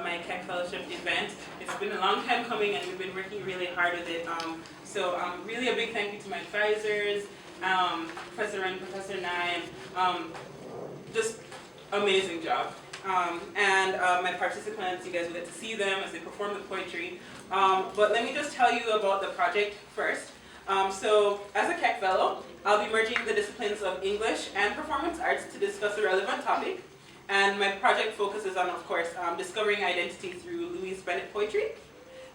my Keck Fellowship event. It's been a long time coming and we've been working really hard with it. So really a big thank you to my advisors, Professor Ren, Professor Nine, just amazing job. And my participants, you guys will get to see them as they perform the poetry. But let me just tell you about the project first. So as a Keck Fellow, I'll be merging the disciplines of English and performance arts to discuss a relevant topic. And my project focuses on, of course, discovering identity through Louise Bennett poetry.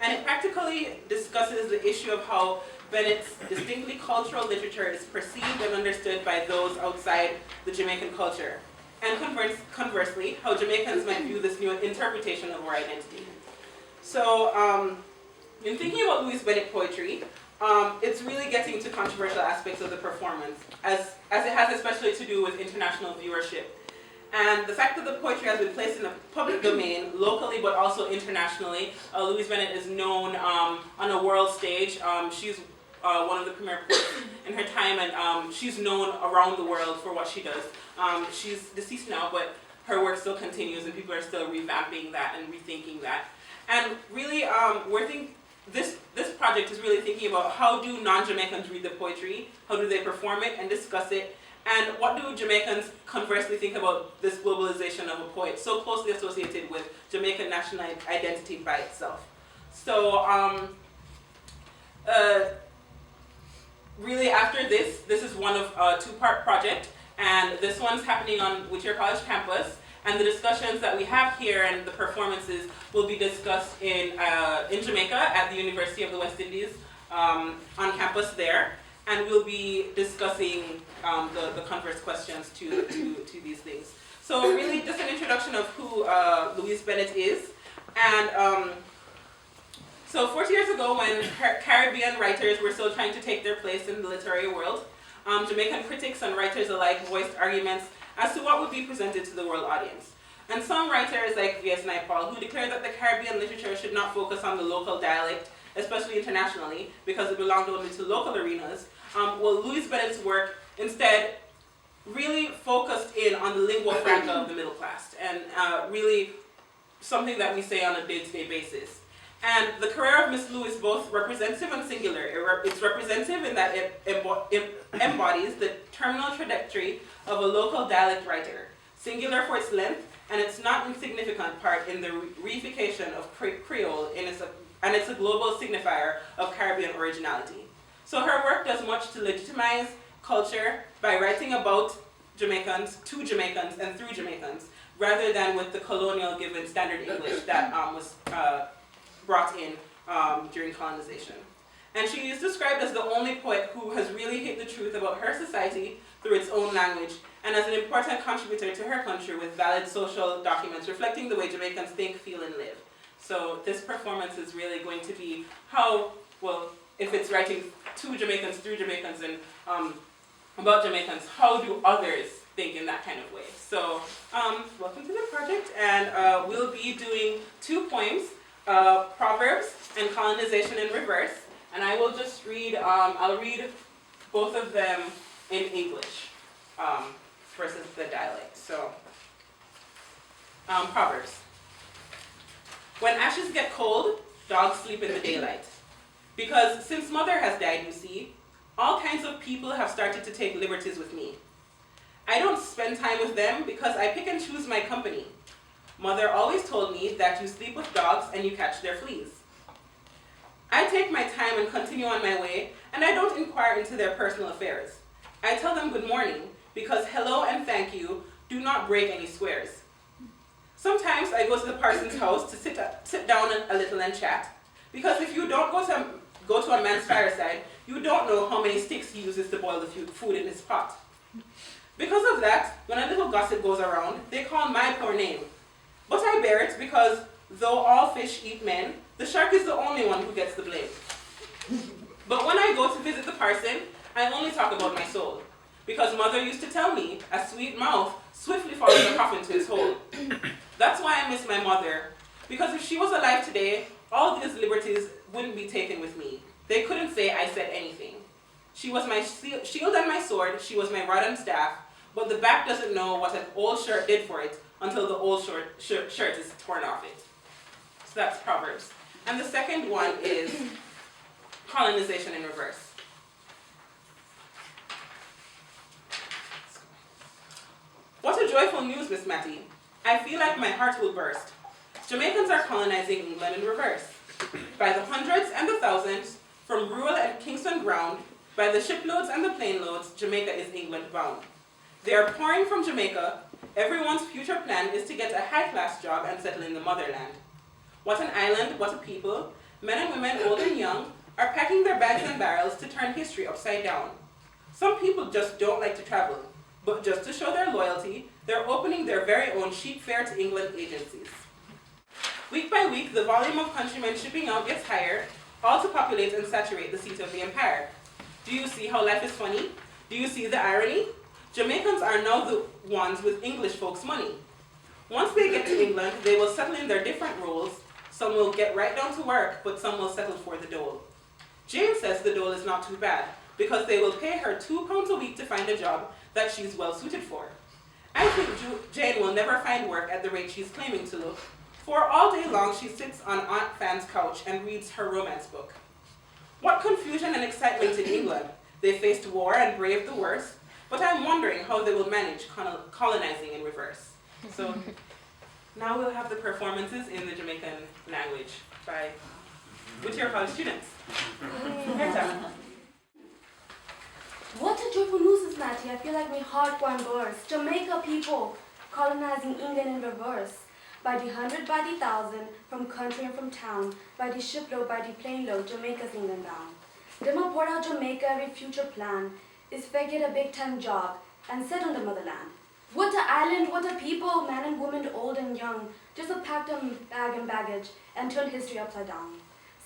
And it practically discusses the issue of how Bennett's distinctly cultural literature is perceived and understood by those outside the Jamaican culture. And conversely, how Jamaicans might view this new interpretation of our identity. So, in thinking about Louise Bennett poetry, it's really getting to controversial aspects of the performance, as it has especially to do with international viewership. And the fact that the poetry has been placed in the public domain, locally but also internationally. Louise Bennett is known on a world stage. She's one of the premier poets in her time, and she's known around the world for what she does. She's deceased now, but her work still continues, and people are still revamping that and rethinking that. And really, this project is really thinking about how do non-Jamaicans read the poetry, how do they perform it and discuss it, and what do Jamaicans conversely think about this globalization of a poet so closely associated with Jamaican national identity by itself. So really after this is one of a two-part project, and this one's happening on Whittier College campus, and the discussions that we have here and the performances will be discussed in Jamaica at the University of the West Indies on campus there. And we'll be discussing the converse questions to these things. So really just an introduction of who Louise Bennett is. And so 40 years ago, when Caribbean writers were still trying to take their place in the literary world, Jamaican critics and writers alike voiced arguments as to what would be presented to the world audience. And some writers like V.S. Naipaul, who declared that the Caribbean literature should not focus on the local dialect, especially internationally, because it belonged only to local arenas. Louise Bennett's work instead really focused in on the lingua franca of the middle class, and really something that we say on a day-to-day basis. And the career of Miss Lou is both representative and singular. It's representative in that it embodies the terminal trajectory of a local dialect writer, singular for its length, and its not insignificant part in the reification of Creole, and it's a global signifier of Caribbean originality. So her work does much to legitimize culture by writing about Jamaicans, to Jamaicans, and through Jamaicans, rather than with the colonial given standard English that was brought in during colonization. And she is described as the only poet who has really hit the truth about her society through its own language, and as an important contributor to her country with valid social documents reflecting the way Jamaicans think, feel, and live. So this performance is really going to be how, well, if it's writing to Jamaicans, through Jamaicans, and about Jamaicans, how do others think in that kind of way? So welcome to the project, and we'll be doing two poems, Proverbs and Colonization in Reverse, and I will just read, I'll read both of them in English versus the dialect. So, Proverbs. When ashes get cold, dogs sleep in the daylight. Because since mother has died, you see, all kinds of people have started to take liberties with me. I don't spend time with them because I pick and choose my company. Mother always told me that you sleep with dogs and you catch their fleas. I take my time and continue on my way, and I don't inquire into their personal affairs. I tell them good morning because hello and thank you do not break any squares. Sometimes I go to the parson's house to sit down a little and chat, because if you don't go to a man's fireside, you don't know how many sticks he uses to boil the food in his pot. Because of that, when a little gossip goes around, they call my poor name. But I bear it because though all fish eat men, the shark is the only one who gets the blame. But when I go to visit the parson, I only talk about my soul, because mother used to tell me a sweet mouth swiftly follows a coffin to its hole. That's why I miss my mother, because if she was alive today, all these liberties wouldn't be taken with me. They couldn't say I said anything. She was my shield and my sword, she was my rod and staff, but the back doesn't know what an old shirt did for it until the old shirt is torn off it. So that's Proverbs. And the second one is colonization in reverse. What a joyful news, Miss Mattie. I feel like my heart will burst. Jamaicans are colonizing England in reverse. By the hundreds and the thousands, from rural and Kingston ground, by the shiploads and the plane loads, Jamaica is England bound. They are pouring from Jamaica. Everyone's future plan is to get a high-class job and settle in the motherland. What an island, what a people. Men and women, old and young, are packing their bags and barrels to turn history upside down. Some people just don't like to travel, but just to show their loyalty, they're opening their very own cheap fare to England agencies. Week by week, the volume of countrymen shipping out gets higher, all to populate and saturate the seat of the empire. Do you see how life is funny? Do you see the irony? Jamaicans are now the ones with English folks' money. Once they get to England, they will settle in their different roles. Some will get right down to work, but some will settle for the dole. Jane says the dole is not too bad, because they will pay her £2 a week to find a job that she's well suited for. I think Jane will never find work at the rate she's claiming to, for all day long she sits on Aunt Fan's couch and reads her romance book. What confusion and excitement in England. They faced war and braved the worst, but I'm wondering how they will manage colonizing in reverse. So now we'll have the performances in the Jamaican language by Whittier College students. What a joyful news is, Mattie. I feel like my heart going burst. Jamaica people colonizing England in reverse. By the hundred, by the thousand, from country and from town, by the shipload, by the plane load, Jamaica's England bound. Them report out Jamaica, every future plan is fair get a big-time job and set on the motherland. What a island, what a people, man and woman, old and young, just to pack them bag and baggage and turn history upside down.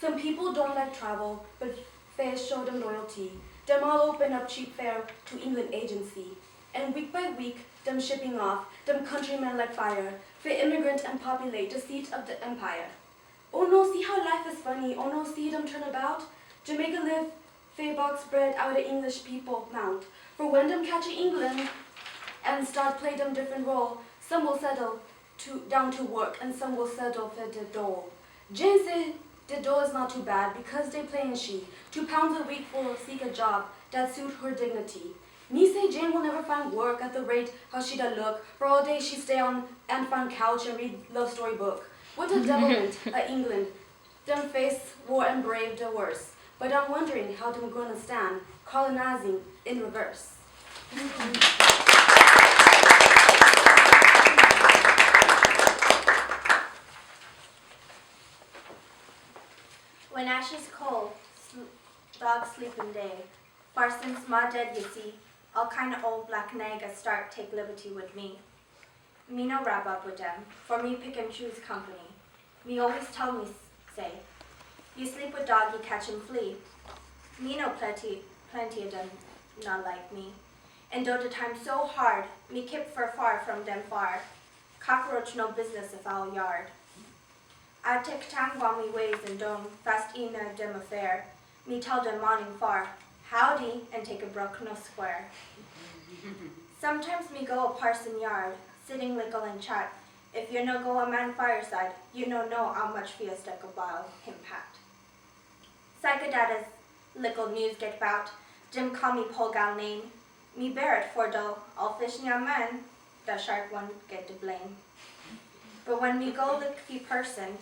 Some people don't like travel, but fair show them loyalty. Them all open up cheap fare to England agency. And week by week, them shipping off, them countrymen like fire, for immigrant and populate the seat of the empire. Oh no, see how life is funny, oh no, see them turn about. Jamaica live, fair box bread out of English people mount. For when them catch England and start play them different role, some will settle down to work and some will settle for the dole. Jane said the dole is not too bad because they play in she. £2 a week for seek a job that suit her dignity. Me say Jane will never find work at the rate how she da look. For all day she stay on and find couch and read love story book. What a devilment England. Them face war and brave the worst. But I'm wondering how them gonna stand colonizing in reverse. When ash is cold, dogs sleep in day. Parsons ma dead, you see. All kind of old black nigga start take liberty with me. Me no wrap up with them, for me pick and choose company. Me always tell me, say, you sleep with dog, you catch him flee. Me know plenty of them not like me. And though the time so hard, me keep far from them far. Cockroach no business if our yard. I take time while me ways and don't fast in them affair. Me tell them morning far, howdy, and take a brook no square. Sometimes me go a parson yard, sitting lickle and chat. If you no go a man fireside, you no know how much fiesta about him pat. Psychedata's lickle news get bout, Jim call me Polgal name. Me bear it for though, all fish near man, the shark one get to blame. But when me go lick the person,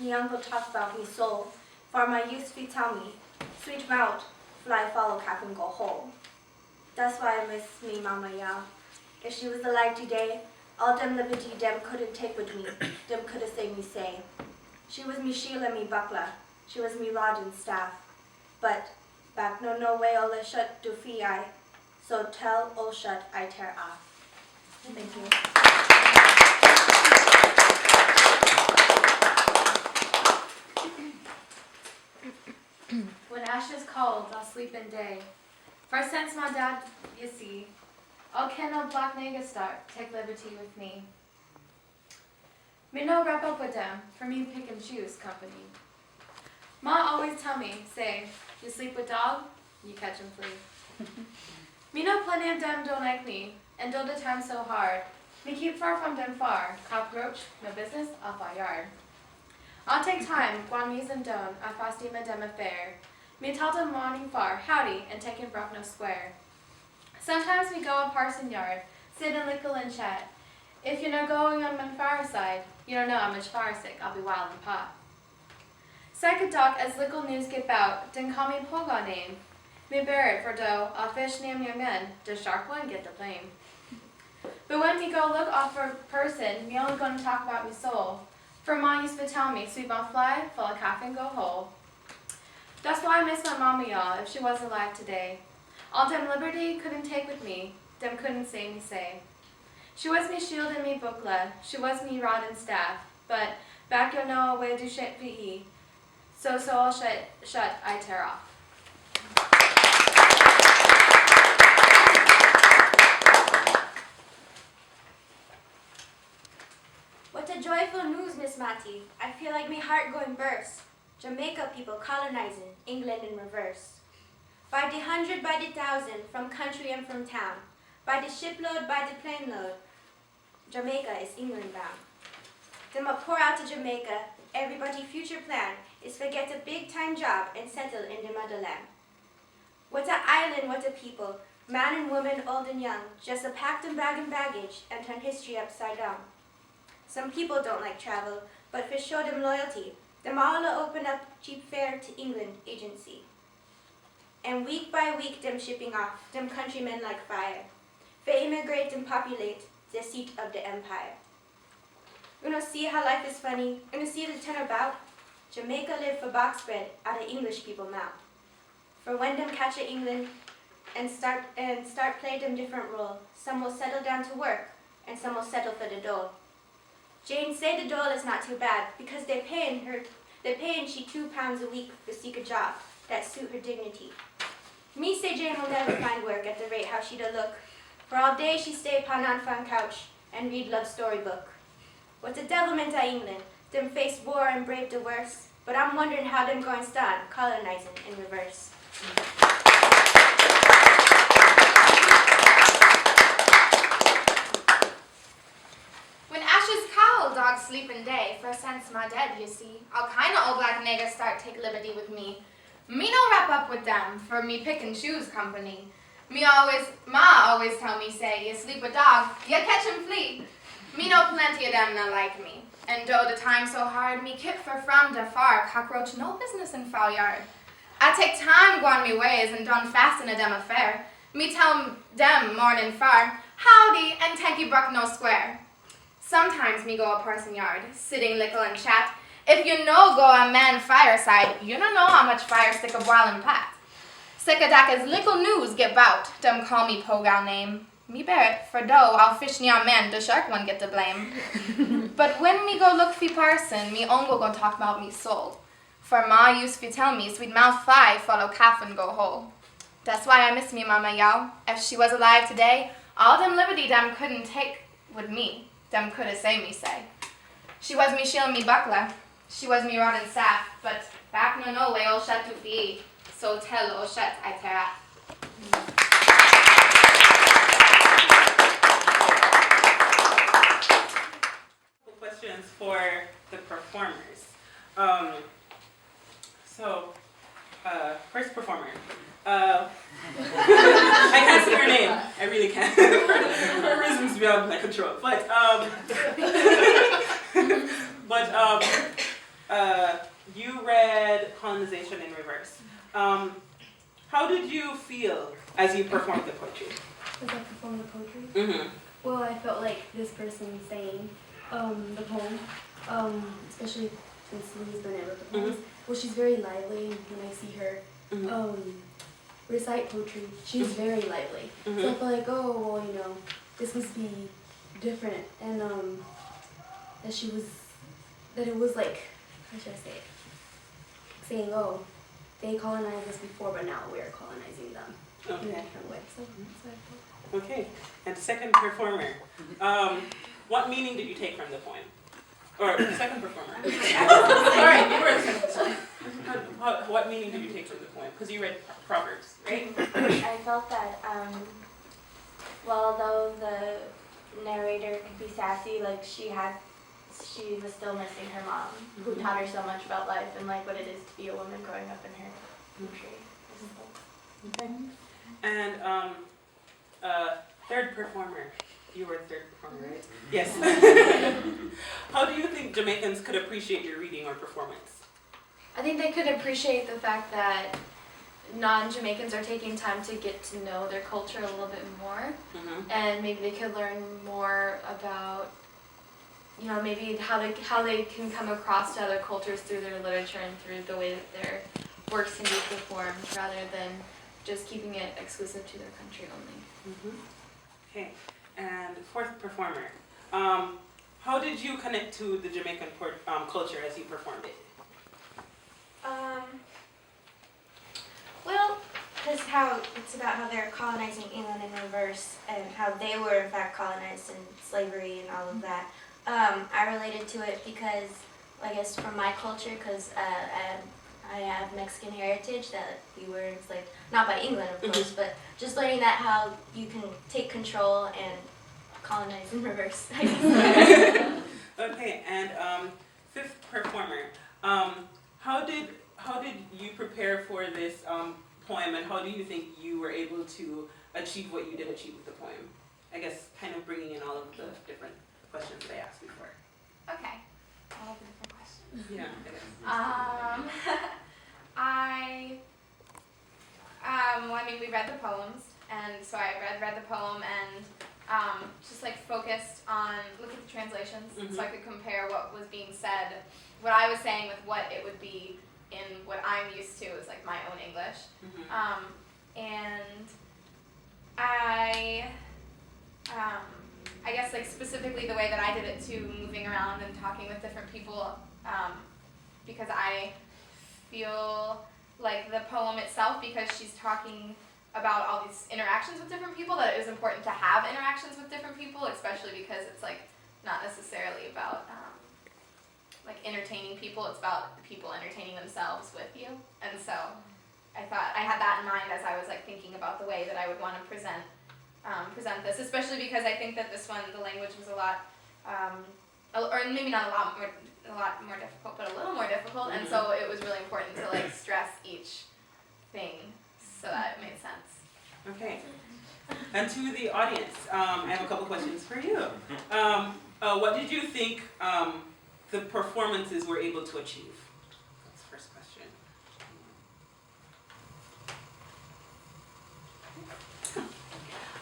me uncle talk about me soul, for my youth fe tell me, sweet mouth, fly follow cap and go whole. That's why I miss me mama ya. If she was alive today, all them liberty dem couldn't take with me, dem coulda say me say. She was me shield and me buckler, she was me rod and staff. But back no way all the shut do fee I, so tell all shut I tear off. Thank you. When ash is cold, I'll sleep in day. For since my dad, you see, all can no black nigga start, take liberty with me. Me no wrap up with them, for me pick and choose company. Ma always tell me, say, you sleep with dog, you catch him flee. Me know plenty of them don't like me, and though the time so hard, Me keep far from them far, cockroach, no business, off our yard. I'll take time, guan mise and don, I fast him a dem affair. Me tell them morning far, howdy, and take him Brockno Square. Sometimes we go a parson yard, sit and lickle and chat. If you're not going on my fireside, you don't know how much fire sick, I'll be wild and pot. Second doc as lickle news get bout, then call me Poga name. Me bear it for dough, I'll fish name young men, the shark one get the blame. But when me go look off for person, me only gonna talk about me soul. For ma used to tell me, sweep on fly, full of coffin go whole. That's why I miss my mama, y'all, if she was alive today. All them liberty couldn't take with me, them couldn't say me say. She was me shield and me bookla, she was me rod and staff, but back you know where do shit be. So all shut, I tear off. What a joyful news, Miss Matty. I feel like my heart going burst. Jamaica people colonizing, England in reverse. By the hundred, by the thousand, from country and from town. By the shipload, by the plane load, Jamaica is England bound. Them a pour out to Jamaica, everybody future plan is to get a big time job and settle in the motherland. What a island, what a people, man and woman, old and young, just a packed and bag and baggage and turn history upside down. Some people don't like travel, but for show them loyalty, them all open up cheap fare to England agency. And week by week them shipping off, them countrymen like fire, for immigrate and populate the seat of the empire. See how life is funny, see the turn about. Jamaica live for box bread out of English people mouth. For when them catch a England and start play them different role, some will settle down to work and some will settle for the dole. Jane say the dole is not too bad because they're paying she £2 a week to seek a job that suit her dignity. Me say Jane will never find work at the rate how she do look, for all day she stay upon unfound couch and read love storybook. What the devil meant to England, them face war and brave the worst, but I'm wondering how them going stand colonizing in reverse. When ashes cowl, dogs sleep in day, for since my dead, you see, all kind of old black niggas start take liberty with me. Me no wrap up with them, for me pick and choose company. Ma always tell me, say, you sleep with dog, you catch him flee. Me know plenty of them not like me. And though the time so hard, me kip for from the far, cockroach no business in foul yard. I take time go on me ways and done fast in a dem affair. Me tell them morning far, howdy and tanky Brockno Square. Sometimes me go a parson yard, sitting lickle and chat. If you know go a man fireside, you don't know how much fire stick a boiling pot. Sickadaka's lickle news get bout, them call me Pogal name. Me bear it, for though I'll fish near man, the shark one get the blame. But when me go look fi parson, me own go talk about me soul. For ma used to tell me, sweet mouth fly, follow calf and go whole. That's why I miss me mama y'all. If she was alive today, all them liberty them couldn't take with me, them coulda say me say. She was me shield me buckler, she was me rod and staff, but back no way old shut to be, so tell old shut I tear off. Questions for the performers. First performer. I can't say her name. I really can't. For reasons beyond my control. But you read Colonization in Reverse. How did you feel as you performed the poetry? As I performed the poetry? Mm-hmm. Well, I felt like this person saying the poem, especially since Louise Burnett wrote the poems. Mm-hmm. Well, she's very lively. When I see her recite poetry, she's very lively. Mm-hmm. So I felt like, oh, well, this must be different, and that it was like, how should I say it? Saying, oh, they colonized us before, but now we're colonizing them in a different way. So that's what I felt. Okay, and second performer. What meaning did you take from the poem? Or second performer. Alright, you were the second. What meaning did you take from the poem? Because you read Proverbs, right? I felt that, although the narrator could be sassy, like she was still missing her mom, who taught her so much about life and like what it is to be a woman growing up in her country. Okay. And third performer. You were third performer, right? Yes. How do you think Jamaicans could appreciate your reading or performance? I think they could appreciate the fact that non-Jamaicans are taking time to get to know their culture a little bit more, and maybe they could learn more about, maybe how they can come across to other cultures through their literature and through the way that their works can be performed, rather than just keeping it exclusive to their country only. Okay, and fourth performer. How did you connect to the Jamaican culture as you performed it? Well, because it's about how they're colonizing England in reverse and how they were in fact colonized in slavery and all of that. I related to it because, I guess, from my culture, because I have Mexican heritage, that we were enslaved, not by England of course, but just learning that how you can take control and colonize in reverse, I guess. Okay, and fifth performer. How did you prepare for this poem, and how do you think you were able to achieve what you did achieve with the poem? I guess kind of bringing in all of the different questions that I asked before. Okay. All the different questions. Yeah. We read the poems, and so I read the poem and just like focused on look at the translations, so I could compare what was being said, what I was saying with what it would be in what I'm used to is like my own English, and I guess like specifically the way that I did it too, moving around and talking with different people, because I feel like the poem itself, because she's talking about all these interactions with different people, that it is important to have interactions with different people, especially because it's like not necessarily about like entertaining people, it's about the people entertaining themselves with you. And so I thought I had that in mind as I was like thinking about the way that I would want to present this, especially because I think that this one, the language was a lot, or maybe not a lot more difficult, but a little more difficult, and so it was really important to like stress each thing so that it made sense. Okay. And to the audience, I have a couple questions for you. What did you think the performances were able to achieve? That's the first question.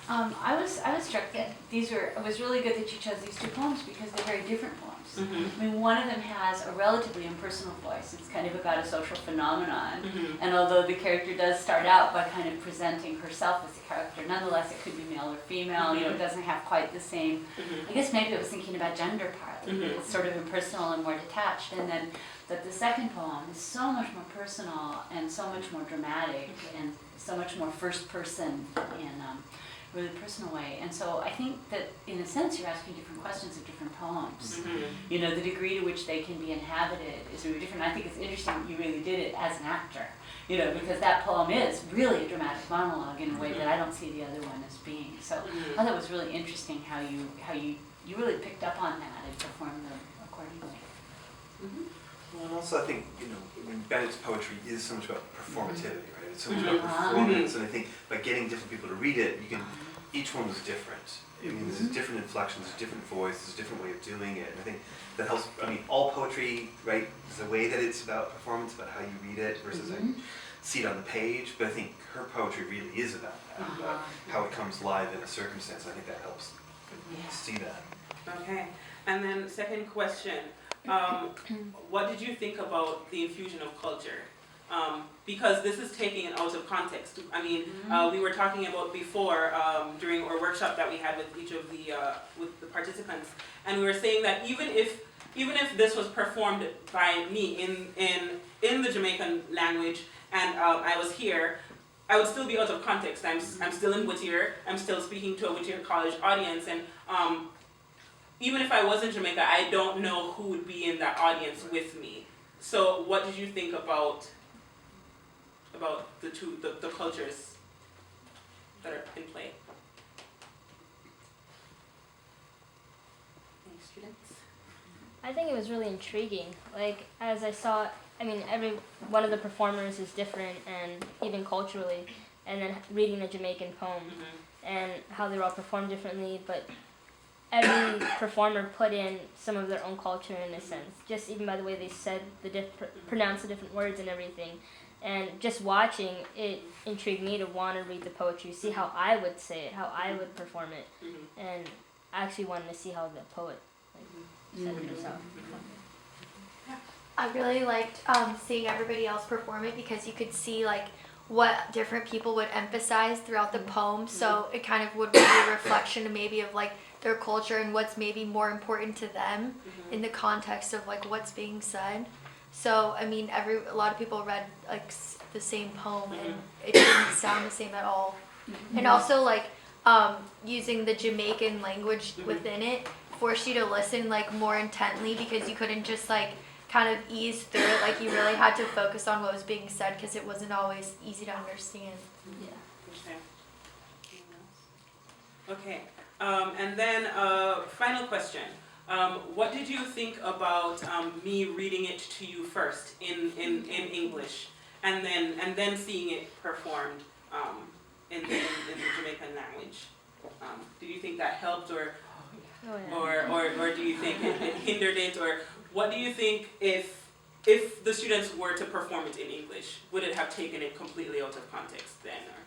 I was struck that it was really good that you chose these two poems because they're very different poems. I mean, one of them has a relatively impersonal voice. It's kind of about a social phenomenon. And although the character does start out by kind of presenting herself as a character, nonetheless it could be male or female. It doesn't have quite the same, I guess maybe I was thinking about gender partly. It's sort of impersonal and more detached. And then that the second poem is so much more personal and so much more dramatic and so much more first person in really personal way. And so I think that in a sense you're asking different questions of different poems. The degree to which they can be inhabited is really different. I think it's interesting that you really did it as an actor, because that poem is really a dramatic monologue in a way that I don't see the other one as being. So I thought it was really interesting how you really picked up on that and performed them accordingly. Well, and also I think, Bennett's poetry is so much about performativity, right? It's so much about performance, and I think by getting different people to read it, each one was different. I mean, there's different inflections, there's different voice, there's a different way of doing it, and I think that helps. All poetry, right, is a way that it's about performance, about how you read it versus like, see it on the page, but I think her poetry really is about that, about how it comes live in a circumstance. I think that helps see that. Okay, and then second question. What did you think about the infusion of culture? Because this is taking it out of context. We were talking about before during our workshop that we had with each of the participants, and we were saying that even if this was performed by me in the Jamaican language and I was here, I would still be out of context. I'm still in Whittier. I'm still speaking to a Whittier College audience, and even if I was in Jamaica, I don't know who would be in that audience with me. So what did you think about the cultures that are in play? I think it was really intriguing. Like, as I saw, I mean, every one of the performers is different, and even culturally, and then reading a Jamaican poem, and how they were all performed differently, but every performer put in some of their own culture in a sense, just even by the way they said pronounced the different words and everything. And just watching it intrigued me to want to read the poetry, see how I would say it, how I would perform it, and I actually wanted to see how the poet said it himself. I really liked seeing everybody else perform it because you could see like what different people would emphasize throughout the poem. So it kind of would be a reflection of maybe of like their culture and what's maybe more important to them in the context of like what's being said. So I mean, a lot of people read like the same poem and it didn't sound the same at all. And also like using the Jamaican language within it forced you to listen like more intently because you couldn't just like kind of ease through it. Like you really had to focus on what was being said because it wasn't always easy to understand. Okay. And then final question. What did you think about me reading it to you first in English, and then seeing it performed in the Jamaican language? Do you think that helped, or do you think it hindered it, or what do you think if the students were to perform it in English, would it have taken it completely out of context then, or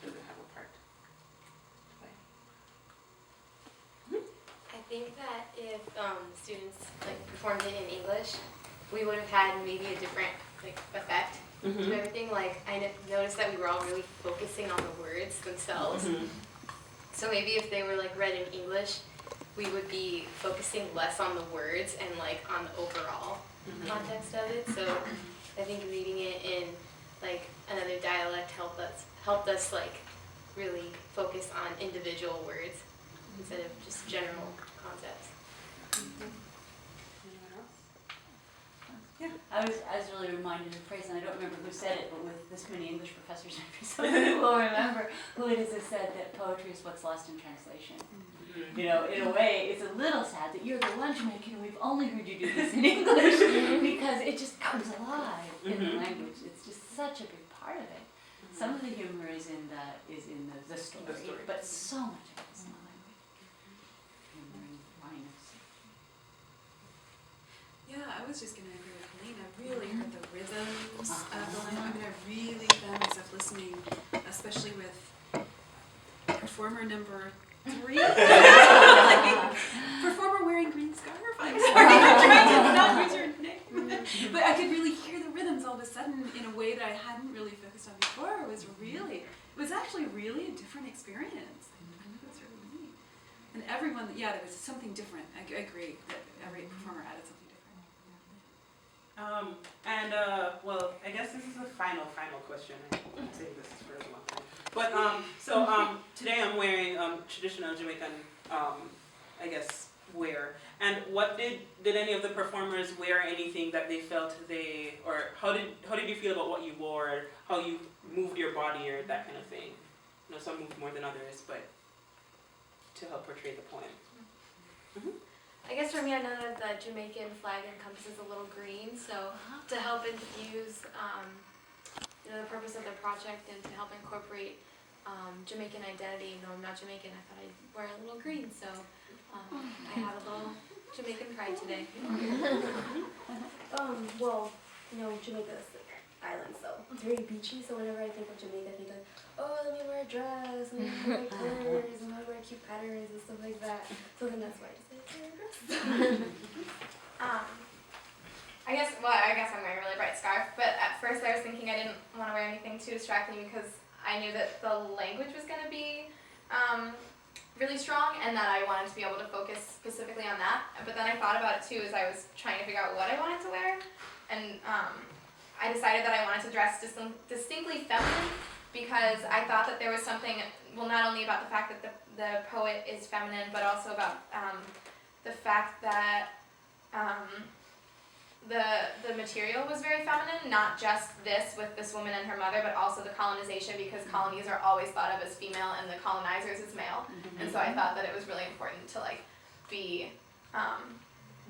does it have a part? I think that if students like performed it in English, we would have had maybe a different like effect to everything. Like I noticed that we were all really focusing on the words themselves. So maybe if they were like read in English, we would be focusing less on the words and like on the overall context of it. So I think reading it in like another dialect helped us like really focus on individual words instead of just general concepts. Yeah. I was really reminded of a phrase, and I don't remember who said it, but with this many English professors, maybe somebody will remember who it is that said that poetry is what's lost in translation. You know, in a way, it's a little sad that you're the one Jamaican and we've only heard you do this in English because it just comes alive in the language. It's just such a big part of it. Some of the humor is in the story, but so much of it is in the language. Humor and rhymes. Yeah, I was just going to agree with Helene. I really heard the rhythms of the language. I mean, I really found myself listening, especially with performer number 3. Performer wearing green scarf. I'm sorry, I'm trying to not use her name. But I could really hear the rhythms all of a sudden in a way that I hadn't really focused on before. It was actually really a different experience. I know it was really neat. And everyone, yeah, there was something different. I agree that every performer added something different. Well, I guess this is the final question. I'm saying this is for a long time. But today I'm wearing traditional Jamaican, I guess, wear. And what did any of the performers wear anything that they felt or how did you feel about what you wore, or how you moved your body, or that kind of thing? You know, some moved more than others, but to help portray the poem. I guess for me, I know that the Jamaican flag encompasses a little green, so to help infuse the purpose of the project and to help incorporate Jamaican identity, even though I'm not Jamaican, I thought I'd wear a little green, so I have a little Jamaican pride today. Well, Jamaica's like island, so it's very beachy, so whenever I think of Jamaica, I think like, oh, let me wear a dress, let me wear colors, let me wear cute patterns and stuff like that. So then that's why I decided to wear a dress. I guess I'm wearing a really bright scarf, but at first I was thinking I didn't want to wear anything too distracting because I knew that the language was going to be really strong and that I wanted to be able to focus specifically on that. But then I thought about it too as I was trying to figure out what I wanted to wear, and I decided that I wanted to dress distinctly feminine because I thought that there was something, well, not only about the fact that the poet is feminine, but also about the fact that the material was very feminine, not just this with this woman and her mother, but also the colonization, because colonies are always thought of as female and the colonizers as male. And so I thought that it was really important to like be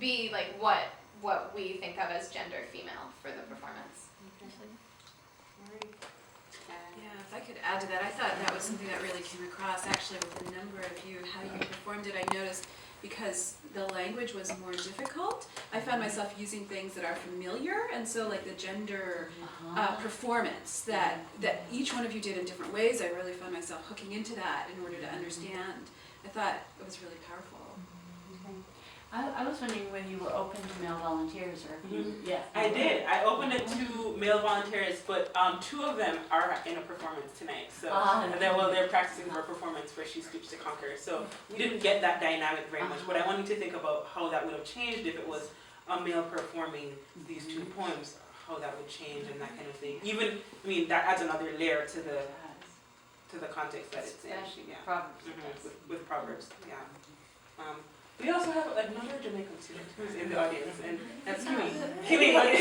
be like what we think of as gender female for the performance. Yeah, if I could add to that, I thought that was something that really came across actually with a number of you, how you performed it. I noticed because the language was more difficult, I found myself using things that are familiar, and so like the gender performance that each one of you did in different ways, I really found myself hooking into that in order to understand. I thought it was really powerful. I was wondering whether you were open to male volunteers or if you, yeah. I did. I opened it to male volunteers, but 2 of them are in a performance tonight. So they're practicing for a performance for She Stoops to Conquer. So we didn't get that dynamic very much. But I wanted to think about how that would have changed if it was a male performing these 2 poems, how that would change and that kind of thing. Even, I mean, that adds another layer to the context that it's in. Yeah. Proverbs. With Proverbs, yeah. We also have another Jamaican student who's in the audience, and that's Kimmy. Kimmy, what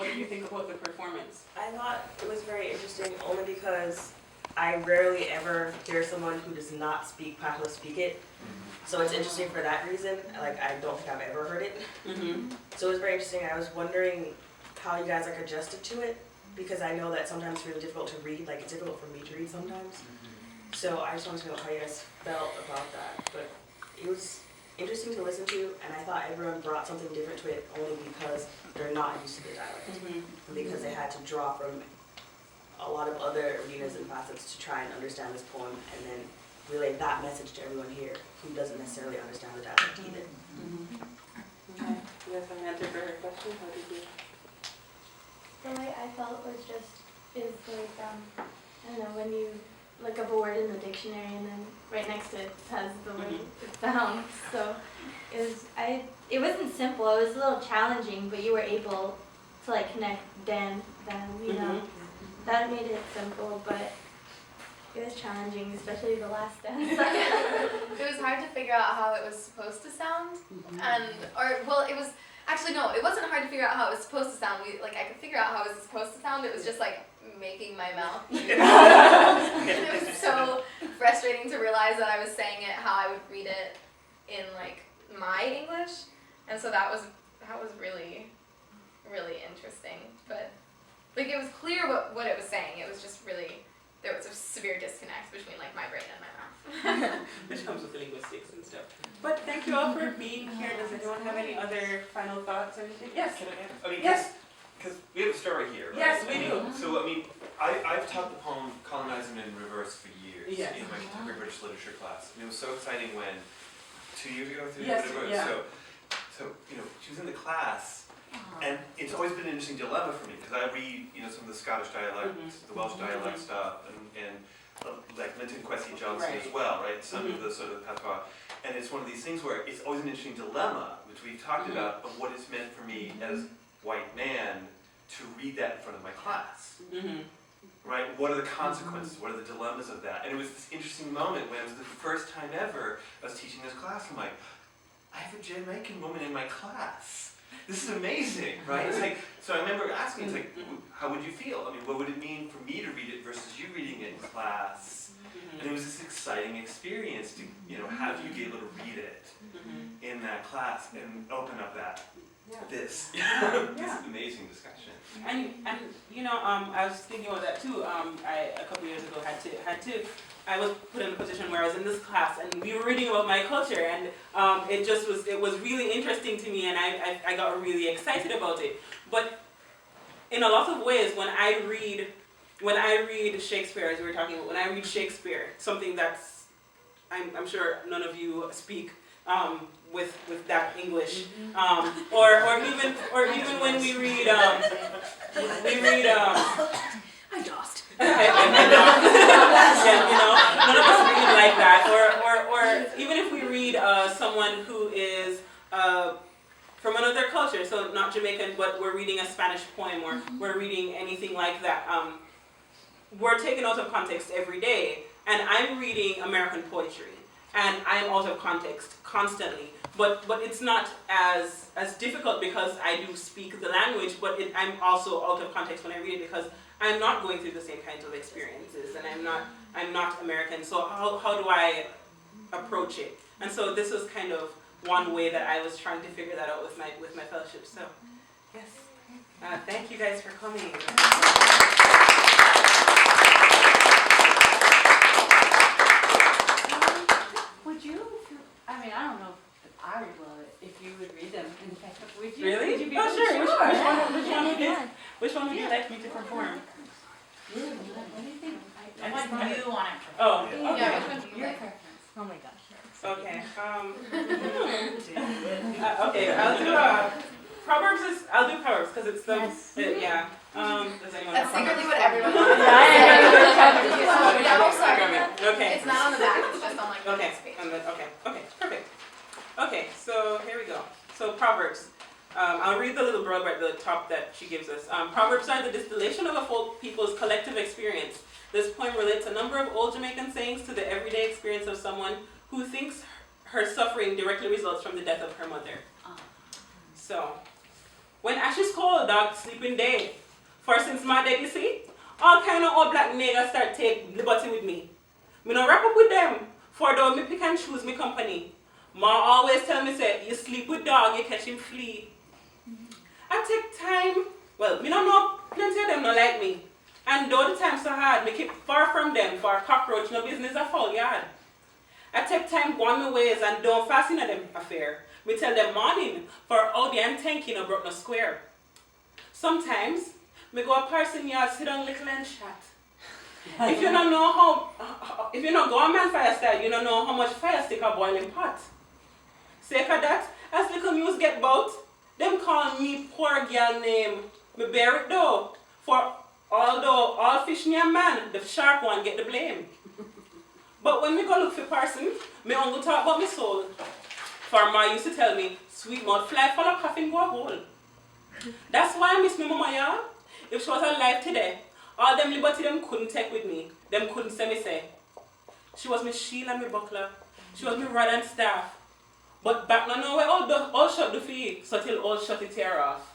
did you think about the performance? I thought it was very interesting only because I rarely ever hear someone who does not speak Patois speak it. So it's interesting for that reason. Like, I don't think I've ever heard it. So it was very interesting. I was wondering how you guys like adjusted to it, because I know that sometimes it's really difficult to read. Like, it's difficult for me to read sometimes. So I just wanted to know how you guys felt about that. But it was interesting to listen to, and I thought everyone brought something different to it only because they're not used to the dialect. And because they had to draw from a lot of other arenas and facets to try and understand this poem and then relay that message to everyone here who doesn't necessarily understand the dialect either. Okay. You guys have an answer for her question? How did you? The way I felt was is like, I don't know, when you look up a word in the dictionary and then right next to it has the word it's found. So it wasn't simple, it was a little challenging, but you were able to like connect then, you know. That made it simple, but it was challenging, especially the last stanza. It was hard to figure out how it was supposed to sound, it was actually no, it wasn't hard to figure out how it was supposed to sound. I could figure out how it was supposed to sound. It was just like making my mouth. It was so frustrating to realize that I was saying it how I would read it in like my English, and so that was really, really interesting. But like it was clear what it was saying. It was just really, there was a severe disconnect between like my brain and my mouth. Which comes with linguistics and stuff. But thank you all for being here. Does anyone have any other final thoughts or anything? Yes. I mean, yes. Because we have a story here, right? Yes, we do. So, I mean, I've taught the poem Colonizing in Reverse for years in my contemporary British literature class. And it was so exciting when, 2 years ago, 3 years ago, so, you know, she was in the class, and it's always been an interesting dilemma for me, because I read, you know, some of the Scottish dialects, the Welsh dialect stuff, and like Linton Kwesi Johnson as well, right? Some of the sort of patois. And it's one of these things where it's always an interesting dilemma, which we've talked about, of what it's meant for me as white man to read that in front of my class. Right? What are the consequences? What are the dilemmas of that? And it was this interesting moment when it was the first time ever I was teaching this class. I'm like, I have a Jamaican woman in my class. This is amazing, right? It's like, so I remember asking, it's like, how would you feel? I mean, what would it mean for me to read it versus you reading it in class? And it was this exciting experience to, you know, have you be able to read it in that class and open up this amazing discussion. And you know, I was thinking about that too. I a couple years ago I was put in a position where I was in this class and we were reading about my culture, and it was really interesting to me, and I got really excited about it. But in a lot of ways, when I read Shakespeare, as we were talking about, when I read Shakespeare, something that's I'm sure none of you speak with that English, or even when we read I lost. Yeah, you know, none of us read like that, or even if we read someone who is from another culture, so not Jamaican, but we're reading a Spanish poem, or we're reading anything like that. We're taken out of context every day, and I'm reading American poetry, and I'm out of context constantly. But it's not as difficult because I do speak the language, but I'm also out of context when I read it because I'm not going through the same kinds of experiences, and I'm not American. So how do I approach it? And so this was kind of one way that I was trying to figure that out with my fellowship. So, yes. Thank you guys for coming. Would you? I mean, I don't know if I would love it if you would read them. In fact, would you? Really? Would you be Oh, sure. Which one would you Yeah. like me to perform? What do you think? I want you on it. Oh, Yeah, okay. which one do you like? Oh my gosh. Okay. Okay. I'll do Proverbs because it's the Yes. yeah. Does anyone That's have secretly Proverbs? what everyone Yeah, wants. yeah, No, sorry. Okay. It's not on the back, it's just on like the Okay. next page. Okay. Perfect. Okay. So here we go. So Proverbs. I'll read the little blurb at the top that she gives us. Proverbs are the distillation of a folk people's collective experience. This poem relates a number of old Jamaican sayings to the everyday experience of someone who thinks her suffering directly results from the death of her mother. So, when ash is cold, dog sleeping day. For since my dead, you see, all kind of old black niggas start take liberty with me. Me no wrap up with them, for though me pick and choose me company. Ma always tell me, say, you sleep with dog, you catch him flea. I take time, well, me no know plenty of them no like me. And though the time's so hard, me keep far from them, for a cockroach no business a foul yard. I take time go on my ways and don't fast in them affair. Me tell them morning, for all the thinking no broke no square. Sometimes, me go a person yard, sit down little and chat. If you don't know if you don't go a man fire style, you don't know how much fire stick a boiling pot. Sake of that, as little news get bout, them call me poor girl name. Me bear it though, for although all fish near man, the shark one get the blame. But when me go look for person, me only talk about my soul. For ma used to tell me, sweet mouth fly full of coffin go a hole. That's why I miss my mama, y'all. If she was alive today, all them liberty them couldn't take with me. Them couldn't say me say. She was my shield and my buckler. She was my rod and staff. But back now, nowhere all shut the feet, so till all shut it tear off.